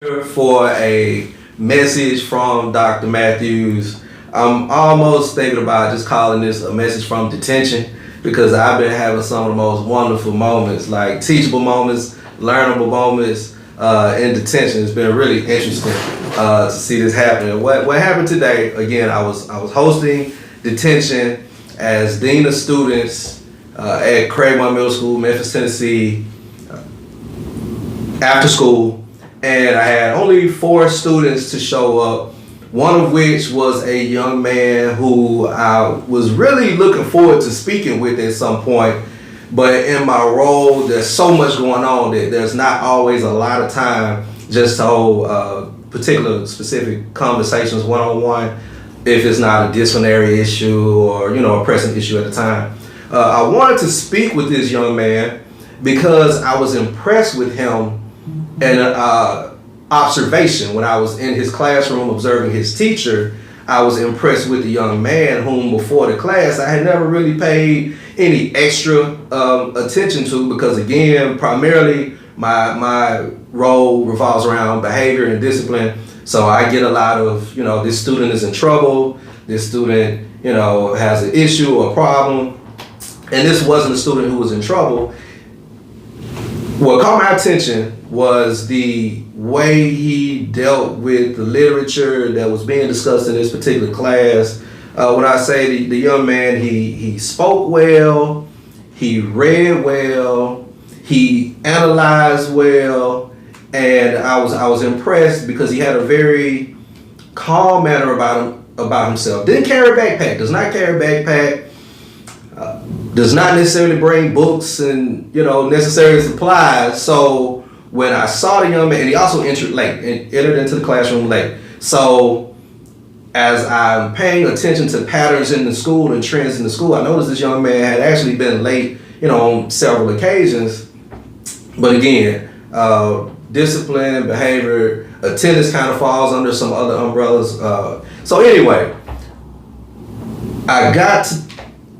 For a message from Dr. Matthews. I'm almost thinking about just calling this a message from detention because I've been having some of the most wonderful moments, like teachable moments, learnable moments in detention. It's been really interesting to see this happening. What happened today? Again, I was hosting detention as dean of students at Craigmont Middle School, Memphis, Tennessee, after school. And I had only 4 students to show up, one of which was a young man who I was really looking forward to speaking with at some point. But in my role, there's so much going on that there's not always a lot of time just to hold particular specific conversations one-on-one if it's not a disciplinary issue or, a pressing issue at the time. I wanted to speak with this young man because I was impressed with him and observation. When I was in his classroom observing his teacher, I was impressed with the young man whom before the class I had never really paid any extra attention to because, again, primarily my role revolves around behavior and discipline. So I get a lot of, this student is in trouble, this student, has an issue or a problem, and this wasn't a student who was in trouble. What caught my attention was the way he dealt with the literature that was being discussed in this particular class. When I say the young man, he spoke well, he read well, he analyzed well, and I was impressed because he had a very calm manner about himself. Didn't carry a backpack, does not carry a backpack. Does not necessarily bring books and necessary supplies. So when I saw the young man, and he also entered into the classroom late. So as I'm paying attention to patterns in the school and trends in the school, I noticed this young man had actually been late, on several occasions. But again, discipline, behavior, attendance kind of falls under some other umbrellas. So anyway, I got to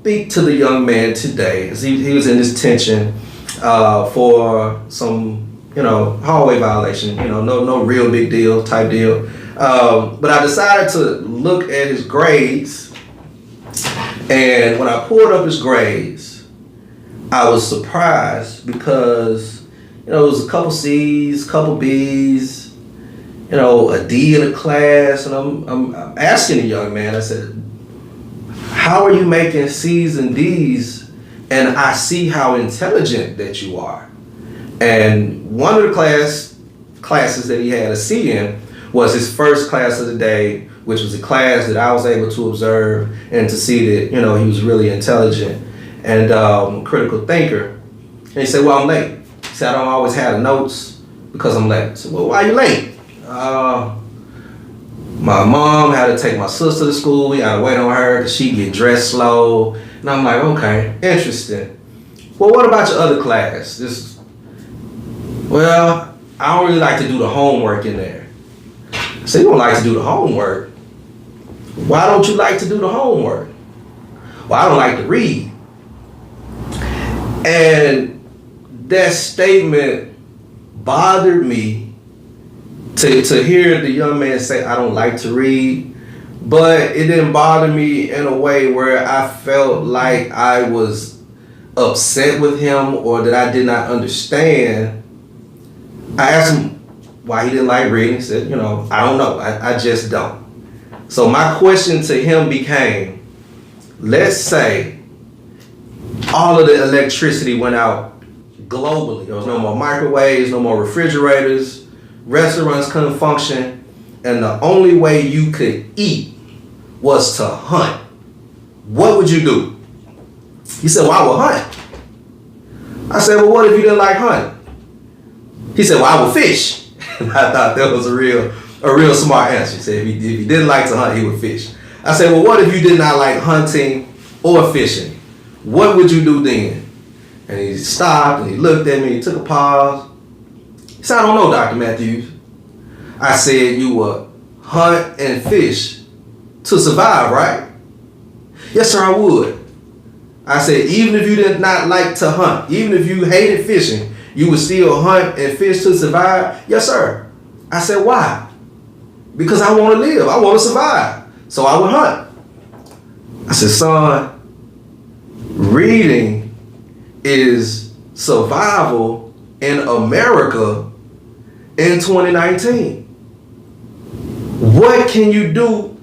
speak to the young man today as he was in detention for some, hallway violation, no real big deal type deal. But I decided to look at his grades, and when I pulled up his grades, I was surprised because, it was a couple C's, couple B's, a D in the class, and I'm asking the young man, I said, how are you making C's and D's? And I see how intelligent that you are. And one of the classes that he had a C in was his first class of the day, which was a class that I was able to observe and to see that, he was really intelligent and critical thinker. And he said, well, I'm late. He said, I don't always have the notes because I'm late. I said, well, why are you late? My mom had to take my sister to school. We had to wait on her because she'd get dressed slow. And I'm like, okay, interesting. Well, what about your other class? Well, I don't really like to do the homework in there. I said, you don't like to do the homework? Why don't you like to do the homework? Well, I don't like to read. And that statement bothered me to hear the young man say, I don't like to read, but it didn't bother me in a way where I felt like I was upset with him or that I did not understand. I asked him why he didn't like reading. He said, I don't know. I just don't. So my question to him became, let's say all of the electricity went out globally. There was no more microwaves, no more refrigerators. Restaurants couldn't function, and the only way you could eat was to hunt. What would you do? He said, well, I would hunt. I said, well, what if you didn't like hunting? He said, well, I would fish. And I thought that was a real smart answer. He said, if he didn't like to hunt, he would fish. I said, well, what if you did not like hunting or fishing? What would you do then? And he stopped and he looked at me, he took a pause. He said, I don't know, Dr. Matthews. I said, you would hunt and fish to survive, right? Yes, sir, I would. I said, even if you did not like to hunt, even if you hated fishing, you would still hunt and fish to survive? Yes, sir. I said, why? Because I want to live. I want to survive. So I would hunt. I said, son, reading is survival in America in 2019. What can you do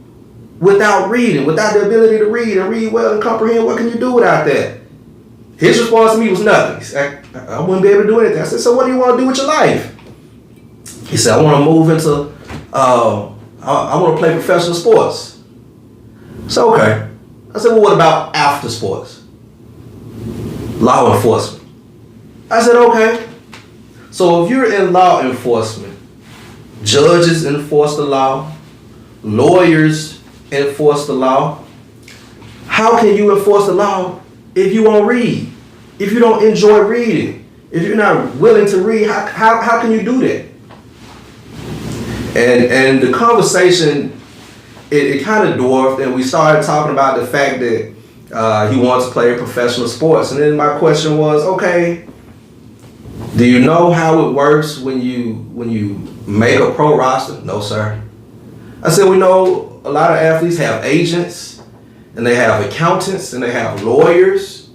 without reading, without the ability to read and read well and comprehend? What can you do without that? His response to me was nothing. He said, I wouldn't be able to do anything. I said, so what do you want to do with your life? He said, I want to move into, I want to play professional sports. So, okay. I said, well, what about after sports? Law enforcement. I said, okay. So if you're in law enforcement, judges enforce the law, lawyers enforce the law. How can you enforce the law if you won't read? If you don't enjoy reading? If you're not willing to read, how can you do that? And the conversation, it kind of dwarfed, and we started talking about the fact that he wants to play professional sports. And then my question was, okay, do you know how it works when you make a pro roster? No, sir. I said, we know a lot of athletes have agents, and they have accountants, and they have lawyers,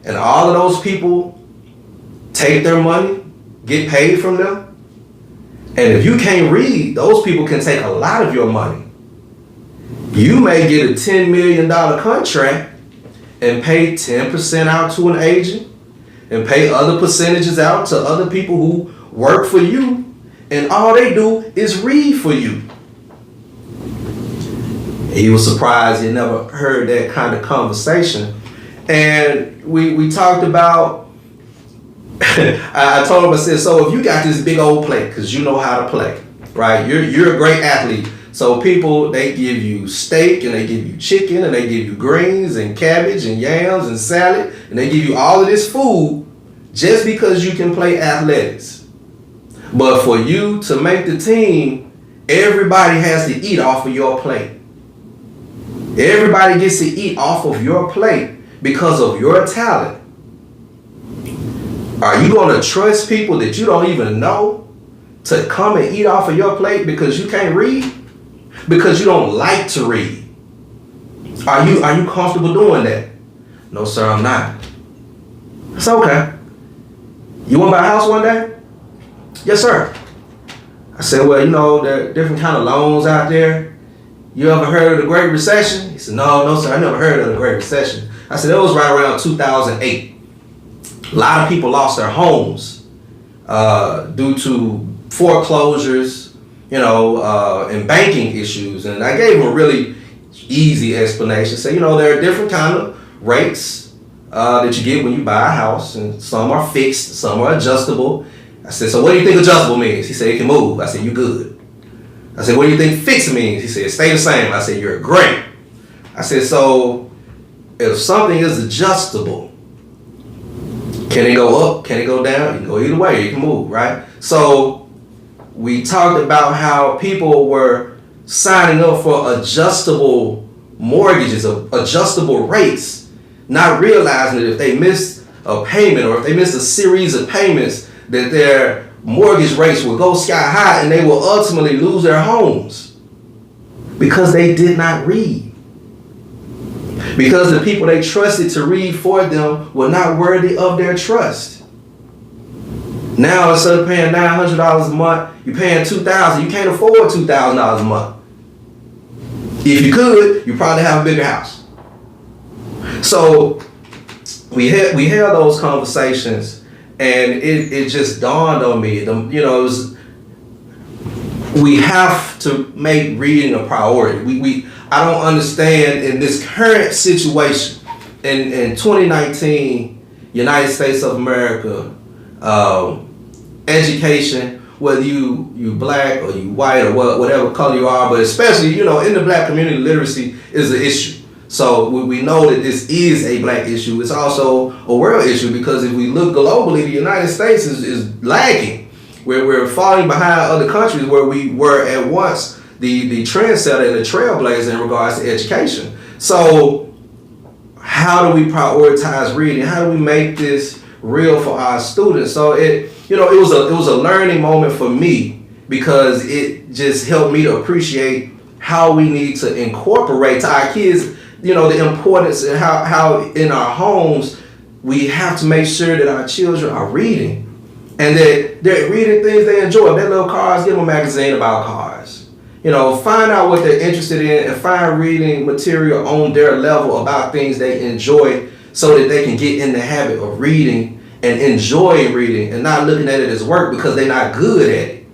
and all of those people take their money, get paid from them. And if you can't read, those people can take a lot of your money. You may get a $10 million contract and pay 10% out to an agent and pay other percentages out to other people who work for you, and all they do is read for you. He was surprised he never heard that kind of conversation. And we talked about, I told him, I said, so if you got this big old plate, because you know how to play, right? You're a great athlete. So people, they give you steak, and they give you chicken, and they give you greens and cabbage and yams and salad, and they give you all of this food just because you can play athletics. But for you to make the team, everybody has to eat off of your plate. Everybody gets to eat off of your plate because of your talent. Are you going to trust people that you don't even know to come and eat off of your plate because you can't read? Because you don't like to read? Are you comfortable doing that? No, sir, I'm not. It's okay. You want to buy a house one day? Yes, sir. I said, well, you know, there are different kind of loans out there. You ever heard of the Great Recession? He said, no, sir, I never heard of the Great Recession. I said, it was right around 2008. A lot of people lost their homes due to foreclosures, and banking issues. And I gave him a really easy explanation. Say, there are different kind of rates that you get when you buy a house, and some are fixed, some are adjustable. I said, so what do you think adjustable means? He said, it can move. I said, you good. I said, what do you think fixed means? He said, stay the same. I said, you're great. I said, so if something is adjustable, can it go up? Can it go down? You can go either way. You can move, right? So we talked about how people were signing up for adjustable mortgages, adjustable rates, not realizing that if they missed a payment or if they missed a series of payments, that their mortgage rates will go sky high and they will ultimately lose their homes because they did not read. Because the people they trusted to read for them were not worthy of their trust. Now, instead of paying $900 a month, you're paying $2,000. You can't afford $2,000 a month. If you could, you probably have a bigger house. So we had those conversations, and it just dawned on me. We have to make reading a priority. I don't understand in this current situation in 2019, United States of America, education, whether you black or you white or whatever color you are, but especially, in the black community, literacy is an issue. So we know that this is a black issue. It's also a world issue, because if we look globally, the United States is lagging. We're falling behind other countries where we were at once the trendsetter and the trailblazer in regards to education. So how do we prioritize reading? How do we make this real for our students? So it was a learning moment for me because it just helped me to appreciate how we need to incorporate to our kids, the importance and how in our homes we have to make sure that our children are reading and that they're reading things they enjoy. If they love cars, give them a magazine about cars. Find out what they're interested in and find reading material on their level about things they enjoy so that they can get in the habit of reading and enjoying reading and not looking at it as work because they're not good at it.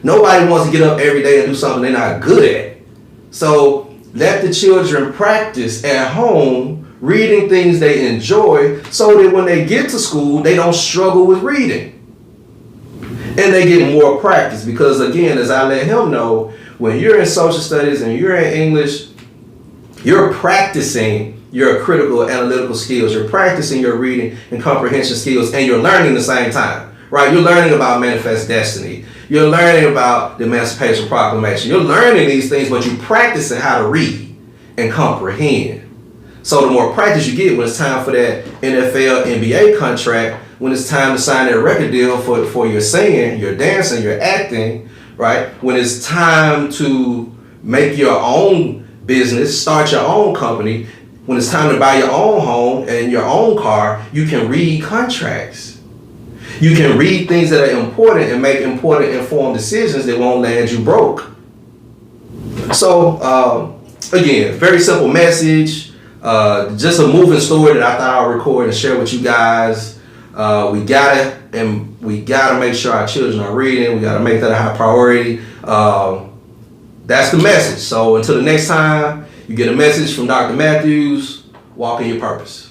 Nobody wants to get up every day and do something they're not good at. So let the children practice at home reading things they enjoy so that when they get to school, they don't struggle with reading. And they get more practice because, again, as I let him know, when you're in social studies and you're in English, you're practicing your critical analytical skills. You're practicing your reading and comprehension skills, and you're learning at the same time, right? You're learning about manifest destiny. You're learning about the Emancipation Proclamation. You're learning these things, but you're practicing how to read and comprehend. So the more practice you get when it's time for that NFL, NBA contract, when it's time to sign that record deal for your singing, your dancing, your acting, right? When it's time to make your own business, start your own company, when it's time to buy your own home and your own car, you can read contracts. You can read things that are important and make important informed decisions that won't land you broke. So, again, very simple message. Just a moving story that I thought I'll record and share with you guys. We gotta make sure our children are reading. We gotta make that a high priority. That's the message. So until the next time you get a message from Dr. Matthews, walk in your purpose.